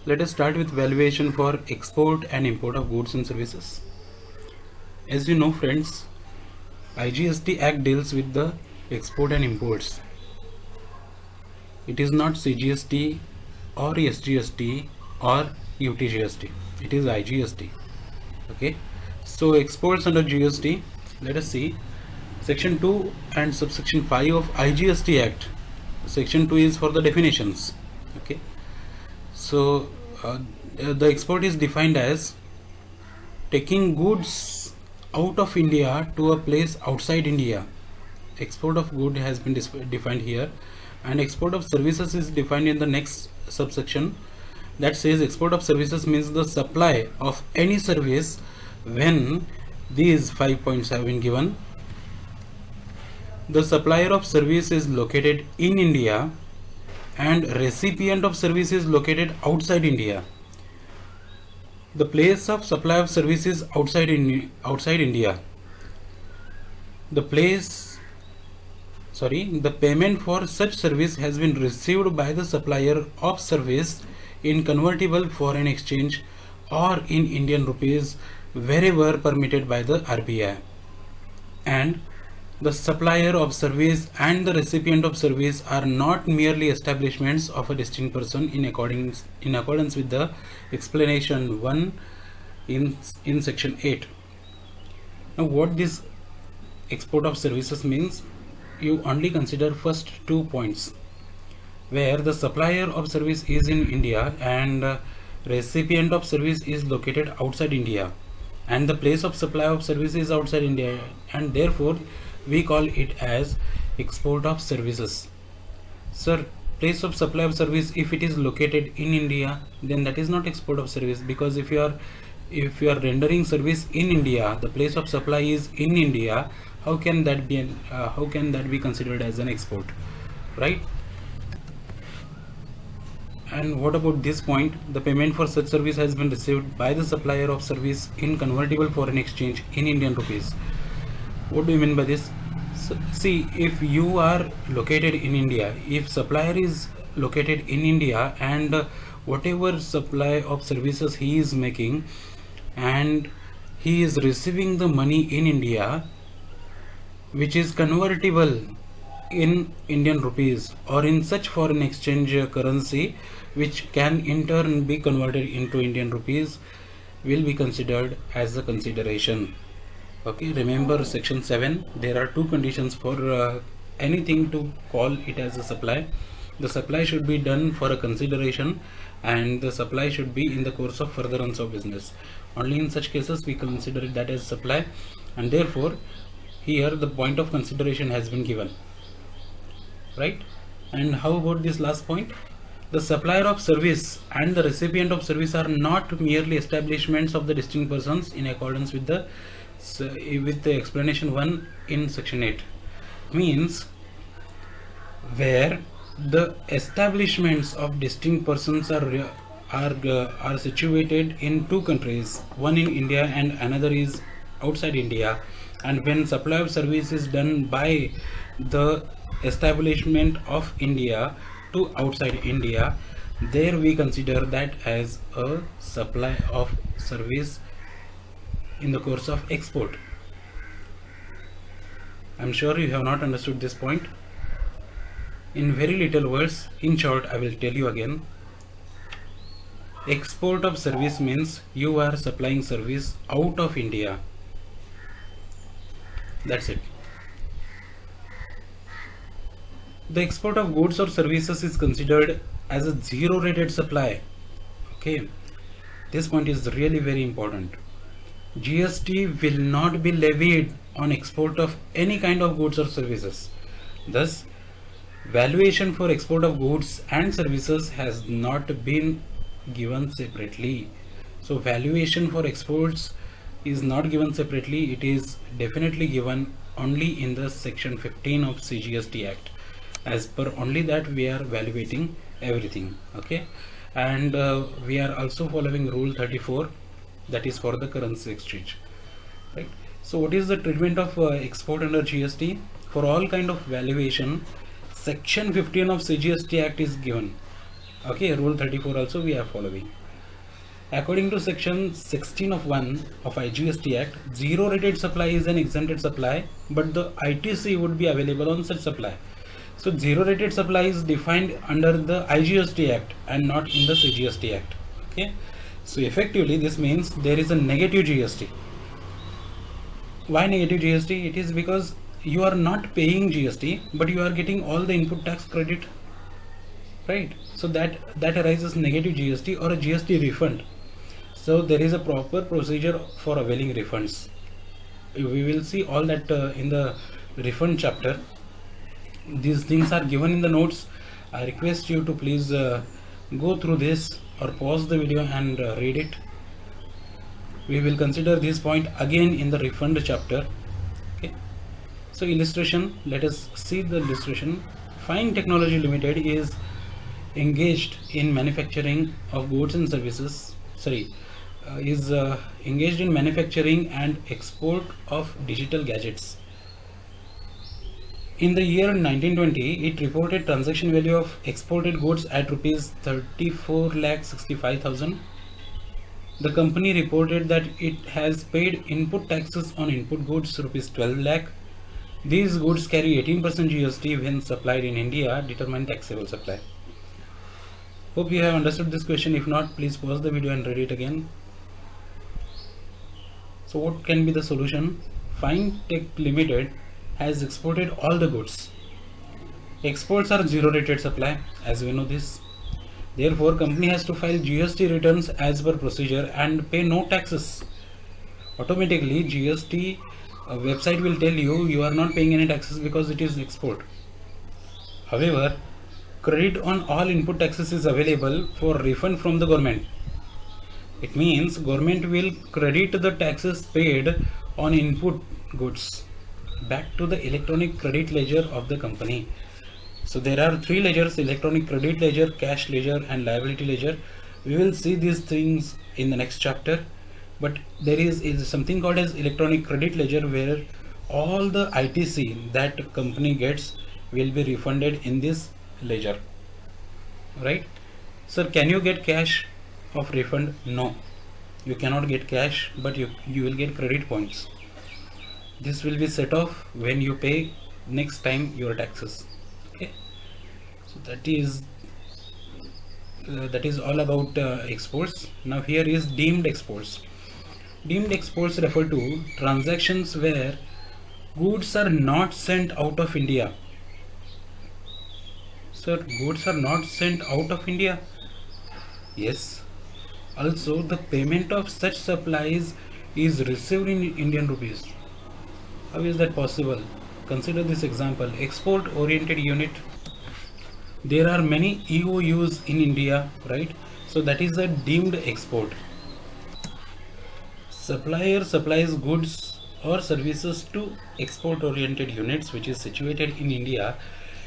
Let us start with valuation for export and import of goods and services. As you know, friends, IGST Act deals with the export and imports. It is not CGST or SGST or UTGST. It is IGST. Okay. So exports under GST. Let us see. Section 2 and subsection 5 of IGST Act. Section 2 is for the definitions. Okay. So the export is defined as taking goods out of India to a place outside India. Export of good has been defined here, and export of services is defined in the next subsection, that says export of services means the supply of any service when these 5 points have been given. The supplier of service is located in India and recipient of service is located outside India. The place of supply of service is outside India. The payment for such service has been received by the supplier of service in convertible foreign exchange or in Indian rupees wherever permitted by the RBI. And the supplier of service and the recipient of service are not merely establishments of a distinct person in accordance with the explanation 1 in section 8. Now what this export of services means, you only consider first 2 points, where the supplier of service is in India and recipient of service is located outside India, and the place of supply of service is outside India, and therefore we call it as export of services. Sir, place of supply of service, if it is located in India, then that is not export of service, because if you are rendering service in India, the place of supply is in India, how can that be considered as an export, right? And what about this point? The payment for such service has been received by the supplier of service in convertible foreign exchange in Indian rupees. What do you mean by this? So, see, if you are located in India, if supplier is located in India and whatever supply of services he is making and he is receiving the money in India, which is convertible in Indian rupees or in such foreign exchange currency which can in turn be converted into Indian rupees, will be considered as a consideration. Okay, remember section 7, there are 2 conditions for anything to call it as a supply. The supply should be done for a consideration and the supply should be in the course of furtherance of business. Only in such cases we consider that as supply, and therefore here the point of consideration has been given, right? And how about this last point? The supplier of service and the recipient of service are not merely establishments of the distinct persons in accordance with the explanation 1 in section 8. Means where the establishments of distinct persons are situated in 2 countries, one in India and another is outside India, and when supply of service is done by the establishment of India to outside India, there we consider that as a supply of service in the course of export. I'm sure you have not understood this point. In very little words, in short, I will tell you again. Export of service means you are supplying service out of India. That's it. The export of goods or services is considered as a zero rated supply. Okay, this point is really very important. GST will not be levied on export of any kind of goods or services. Thus, valuation for export of goods and services has not been given separately. So valuation for exports is not given separately, it is definitely given only in the section 15 of CGST Act. As per only that we are evaluating everything. Okay, and we are also following rule 34, that is for the currency exchange, right? So what is the treatment of export under GST? For all kind of valuation, section 15 of CGST Act is given. Okay, rule 34 also we are following. According to section 16 of 1 of IGST Act, zero rated supply is an exempted supply, but the ITC would be available on such supply. So zero rated supply is defined under the IGST Act and not in the CGST Act. Okay, so effectively this means there is a negative GST. Why negative GST? It is because you are not paying GST, but you are getting all the input tax credit, right? So that arises negative GST or a GST refund. So there is a proper procedure for availing refunds. We will see all that in the refund chapter. These things are given in the notes. I request you to please go through this or pause the video and read it. We will consider this point again in the refund chapter. Okay. So illustration, let us see the illustration. Fine Technology Limited is engaged in manufacturing of goods and services. Engaged in manufacturing and export of digital gadgets. In the year 1920, it reported transaction value of exported goods at rupees 34,65,000. The company reported that it has paid input taxes on input goods rupees 12 lakh. These goods carry 18% GST when supplied in India, determine taxable supply. Hope you have understood this question. If not, please pause the video and read it again. So what can be the solution? Fine Tech Limited has exported all the goods. Exports are zero rated supply, as we know this. Therefore, company has to file GST returns as per procedure and pay no taxes. Automatically, GST website will tell you are not paying any taxes because it is export. However, credit on all input taxes is available for refund from the government. It means government will credit the taxes paid on input goods back to the electronic credit ledger of the company. So there are three ledgers: electronic credit ledger, cash ledger and liability ledger. We will see these things in the next chapter, but there is something called as electronic credit ledger, where all the ITC that company gets will be refunded in this ledger, right? Sir, can you get cash of refund? No, you cannot get cash, but you will get credit points. This will be set off when you pay next time your taxes. Okay, so that is all about exports. Now here is deemed exports. Deemed exports refer to transactions where goods are not sent out of India. Sir, goods are not sent out of India? Yes. Also, the payment of such supplies is received in Indian rupees. How is that possible? Consider this example: export oriented unit. There are many EOUs in India, right? So that is a deemed export. Supplier supplies goods or services to export oriented units which is situated in India,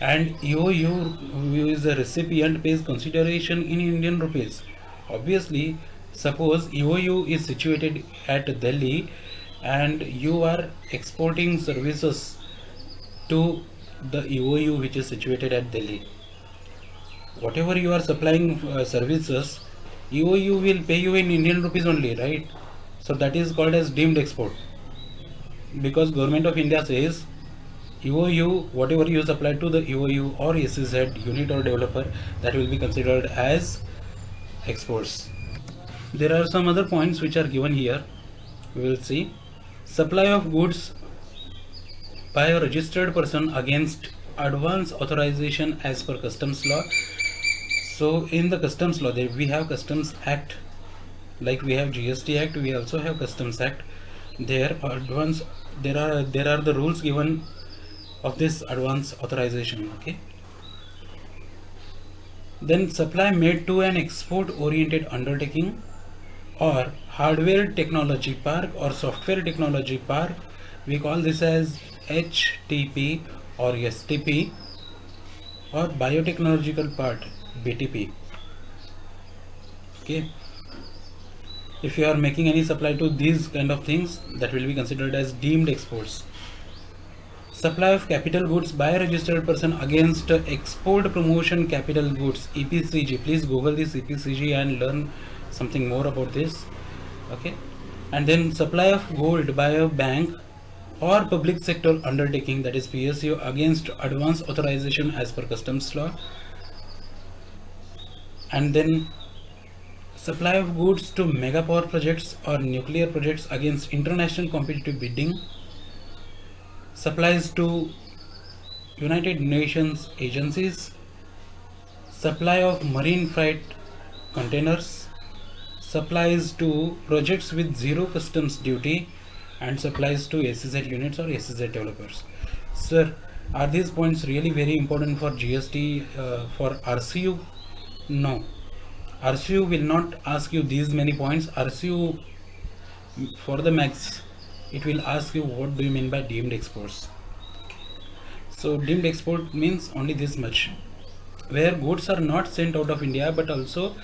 and EOU, who is the recipient, pays consideration in Indian rupees. Obviously, suppose EOU is situated at Delhi and you are exporting services to the EOU which is situated at Delhi. Whatever you are supplying services, EOU will pay you in Indian rupees only, right? So that is called as deemed export, because Government of India says EOU, whatever you supply to the EOU or SEZ unit or developer, that will be considered as exports. There are some other points which are given here. We will see. Supply of goods by a registered person against advance authorization as per customs law. So in the customs law, we have Customs Act, like we have GST Act, we also have Customs Act. There are the rules given of this advance authorization. Okay. Then supply made to an export oriented undertaking or hardware technology park or software technology park, we call this as HTP or STP, or biotechnological part, BTP. Okay, if you are making any supply to these kind of things, that will be considered as deemed exports. Supply of capital goods by a registered person against export promotion capital goods, EPCG. Please Google this EPCG and learn something more about this. Okay. And then supply of gold by a bank or public sector undertaking, that is PSU, against advance authorization as per customs law. And then supply of goods to mega power projects or nuclear projects against international competitive bidding. Supplies to United Nations agencies. Supply of marine freight containers. Supplies to projects with zero customs duty, and supplies to SEZ units or SEZ developers. Sir, are these points really very important for GST, for RCU? No. RCU will not ask you these many points. RCU, for the max, it will ask you what do you mean by deemed exports. So deemed export means only this much, where goods are not sent out of India but also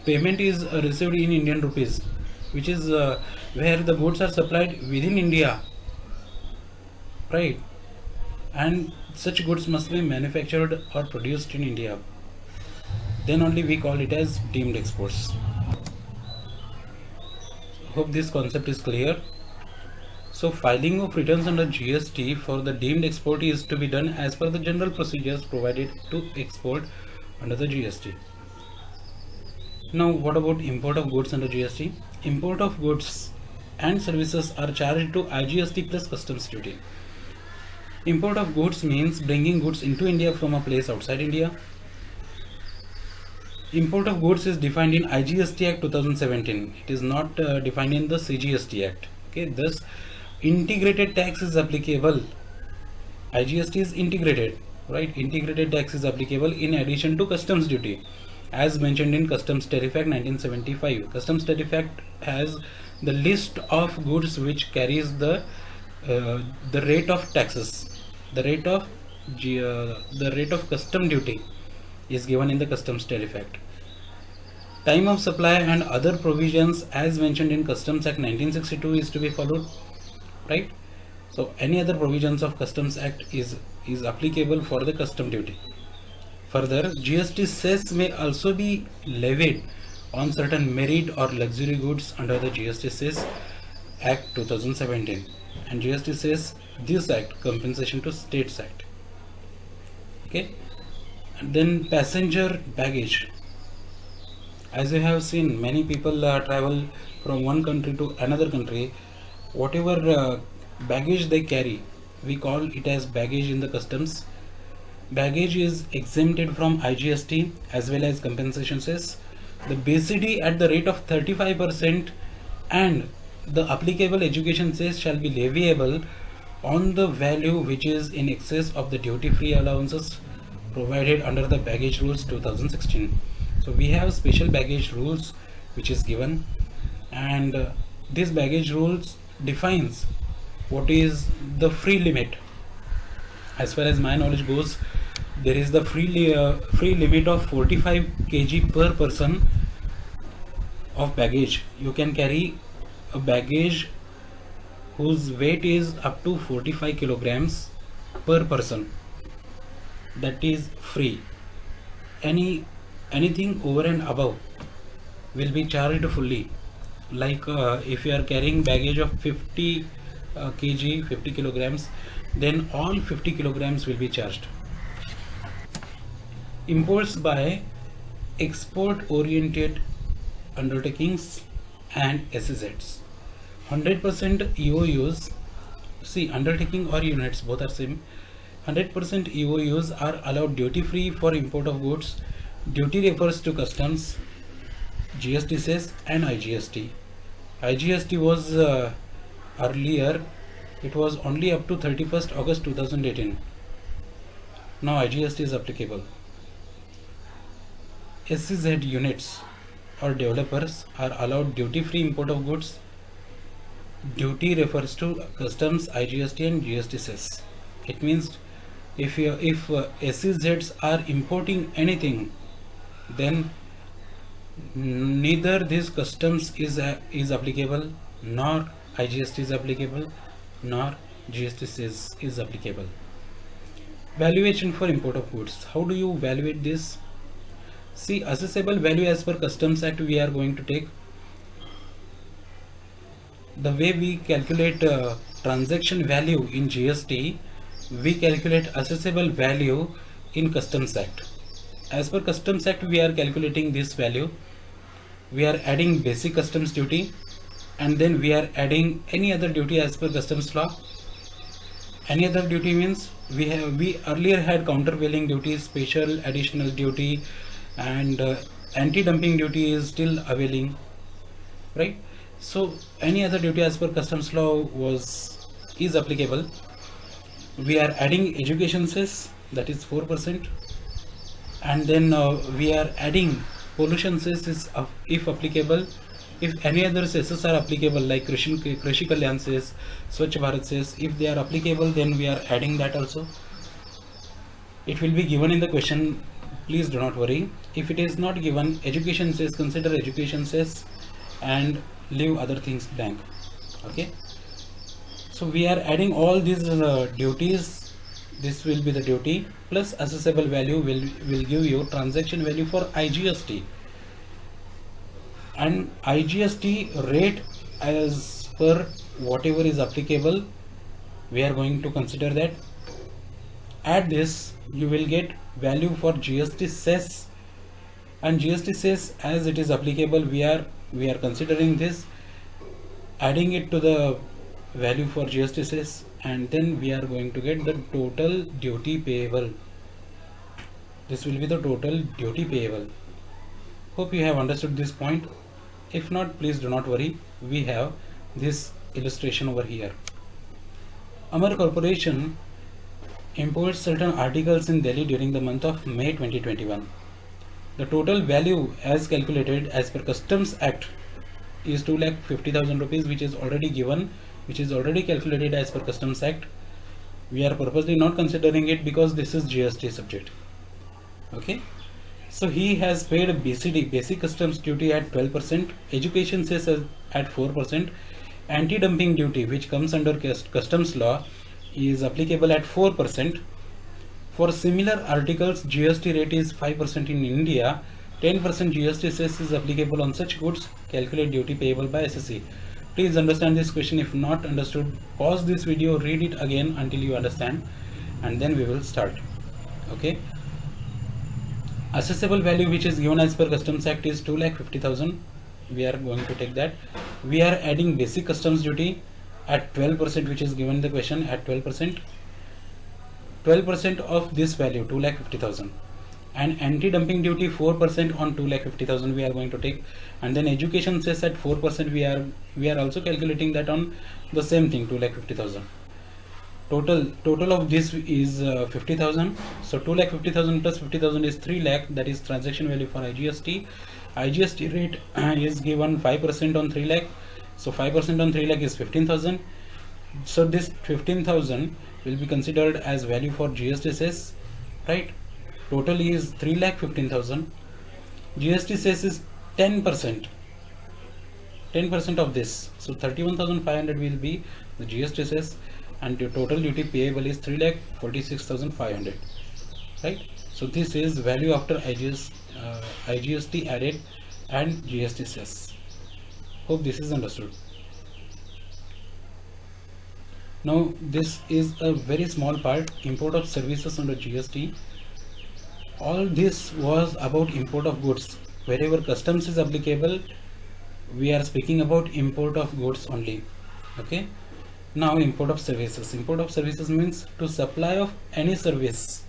payment is received in Indian rupees, which is where the goods are supplied within India, right? And such goods must be manufactured or produced in India. Then only we call it as deemed exports. Hope this concept is clear. So filing of returns under GST for the deemed export is to be done as per the general procedures provided to export under the GST. Now what about import of goods under GST? Import of goods and services are charged to IGST plus customs duty. Import of goods means bringing goods into India from a place outside India. Import of goods is defined in IGST Act 2017. It is not defined in the CGST Act. Okay, thus integrated tax is applicable. IGST is integrated, right? Integrated tax is applicable in addition to customs duty, as mentioned in Customs Tariff Act 1975. Customs Tariff Act has the list of goods which carries the rate of taxes. The rate of custom duty is given in the Customs Tariff Act. Time of supply and other provisions as mentioned in Customs Act 1962 is to be followed, right? So any other provisions of Customs Act is applicable for the custom duty. Further, GST cess may also be levied on certain merit or luxury goods under the GST cess Act 2017, and GST cess this act compensation to states act. Okay, and then passenger baggage. As you have seen, many people travel from one country to another country. Whatever baggage they carry, we call it as baggage in the customs. Baggage is exempted from IGST as well as compensation cess. The BCD at the rate of 35% and the applicable education cess shall be leviable on the value which is in excess of the duty-free allowances provided under the baggage rules 2016. So we have special baggage rules which is given, and this baggage rules defines what is the free limit. As far as my knowledge goes, there is the free limit of 45 kg per person of baggage. You can carry a baggage whose weight is up to 45 kilograms per person. That is free. Anything over and above will be charged fully. Like if you are carrying baggage of 50 kg, 50 kilograms, then all 50 kilograms will be charged. Imports by export oriented undertakings and SEZs. 100% EOUs, see, undertaking or units both are same. 100% EOUs are allowed duty free for import of goods. Duty refers to customs, GST cess and IGST. IGST was earlier, it was only up to 31st August 2018. Now IGST is applicable. SEZ units or developers are allowed duty free import of goods. Duty refers to customs, IGST and GST cess. It means if SEZs are importing anything, then neither this customs is applicable, nor IGST is applicable, nor GST cess is applicable. Valuation for import of goods. How do you evaluate this? See, assessable value as per Customs Act we are going to take. The way we calculate transaction value in GST, we calculate assessable value in Customs Act. As per Customs Act, we are calculating this value. We are adding basic customs duty, and then we are adding any other duty as per customs law. Any other duty means we earlier had countervailing duty, special additional duty, and anti-dumping duty is still availing, right? So any other duty as per customs law is applicable. We are adding education cess, that is 4%, and then we are adding pollution cess is if applicable. If any other cesses are applicable, like Krishi Kalyan cess, Swachh Bharat cess, if they are applicable, then we are adding that also. It will be given in the question, please do not worry. If it is not given, education cess, consider education cess and leave other things blank. Okay. So we are adding all these duties. This will be the duty plus assessable value will give you transaction value for IGST. And IGST rate as per whatever is applicable, we are going to consider that. Add this, you will get value for GST cess, and GST cess as it is applicable, we are considering this, adding it to the value for GST cess, and then we are going to get the total duty payable. This will be the total duty payable. Hope you have understood this point. If not, please do not worry. We have this illustration over here. Amar Corporation imports certain articles in Delhi during the month of May 2021. The total value as calculated as per Customs Act is 2,50,000 rupees, which is already given, which is already calculated as per Customs Act. We are purposely not considering it because this is GST subject. Okay. So he has paid BCD, basic customs duty at 12%, education cess at 4%, anti-dumping duty which comes under customs law is applicable at 4%. For similar articles, GST rate is 5% in India, 10% GST cess is applicable on such goods. Calculate duty payable by SSC. Please understand this question. If not understood, pause this video, read it again until you understand, and then we will start. Okay. Assessable value which is given as per Customs Act is 2,50,000. We are going to take that. We are adding basic customs duty at 12%, which is given in the question at 12%. 12% of this value 2,50,000, and anti-dumping duty 4% on 2,50,000 we are going to take, and then education cess at 4%. We are also calculating that on the same thing, 2,50,000. Total of this is 50,000. So 2,50,000 plus 50,000 is 3 lakh. That is transaction value for IGST. IGST rate is given 5% on 3 lakh. So 5% on 3 lakh is 15,000. So this 15,000 will be considered as value for GST cess, right? Total is 3,15,000. GST cess is 10%. 10% of this. So 31,500 will be the GST cess, and the total duty payable is 3,46,500, right? So this is value after IGST added and GST cess. Hope this is understood. Now this is a very small part, import of services under GST. All this was about import of goods. Wherever customs is applicable, we are speaking about import of goods only. Okay. Now import of services. Import of services means to supply of any service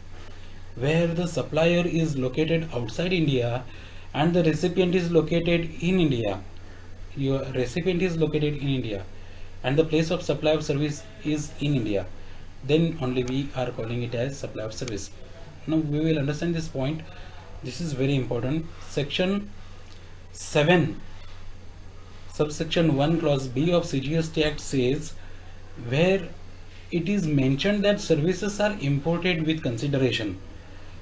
where the supplier is located outside India and the recipient is located in India. Your recipient is located in India and the place of supply of service is in India. Then only we are calling it as supply of service. Now we will understand this point. This is very important. Section 7, subsection 1, clause B of CGST Act says, where it is mentioned that services are imported with consideration,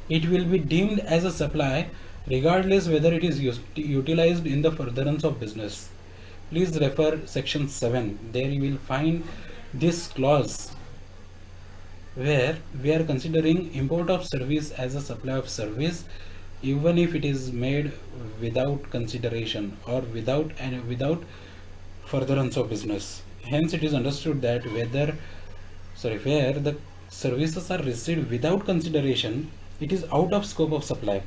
it will be deemed as a supply regardless whether it is utilized in the furtherance of business. Please refer section 7. There you will find this clause where we are considering import of service as a supply of service, even if it is made without consideration or without furtherance of business. Hence, it is understood that where the services are received without consideration, it is out of scope of supply.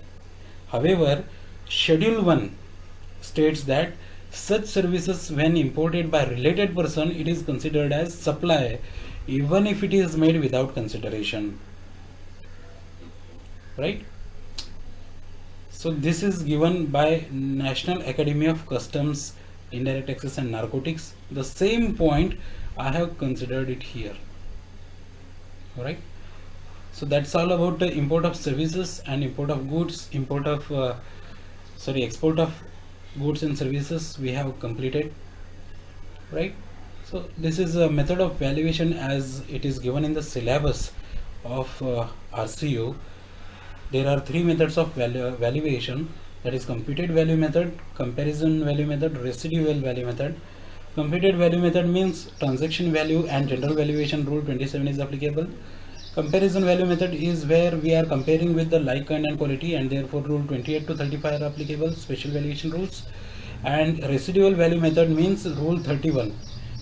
However, Schedule 1 states that such services, when imported by related person, it is considered as supply even if it is made without consideration. Right? So this is given by National Academy of Customs, Indirect Taxes and Narcotics. The same point I have considered it here. Alright. So that's all about the import of services and import of goods, export of goods and services we have completed. Right. So this is a method of valuation as it is given in the syllabus of RCU. There are three methods of valuation, that is computed value method, comparison value method, residual value method. Computed value method means transaction value and general valuation rule 27 is applicable. Comparison value method is where we are comparing with the like, kind and quality, and therefore rule 28 to 35 are applicable, special valuation rules. And residual value method means rule 31,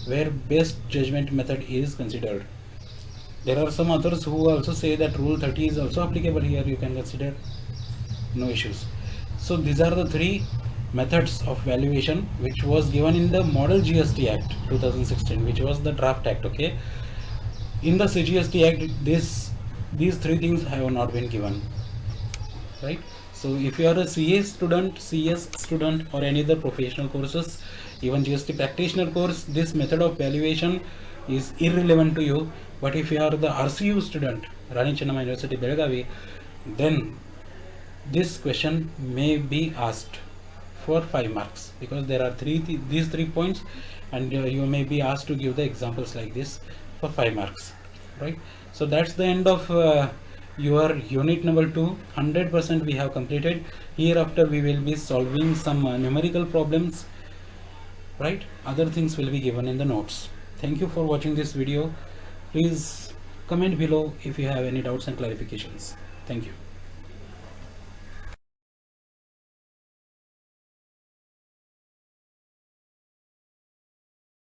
where best judgment method is considered. There are some others who also say that rule 30 is also applicable here, you can consider, no issues. So these are the three methods of valuation which was given in the Model GST Act 2016, which was the draft act. Okay, in the CGST Act these three things have not been given, right? So if you are a CS student or any other professional courses, even GST practitioner course, this method of valuation is irrelevant to you. But if you are the RCU student, Rani Chennamma University, Belagavi, then this question may be asked for 5 marks, because there are these 3 points, and you may be asked to give the examples like this for 5 marks, right? So that's the end of your unit number 2. 100% we have completed. Hereafter we will be solving some numerical problems, right? Other things will be given in the notes. Thank you for watching this video. Please comment below if you have any doubts and clarifications. Thank you.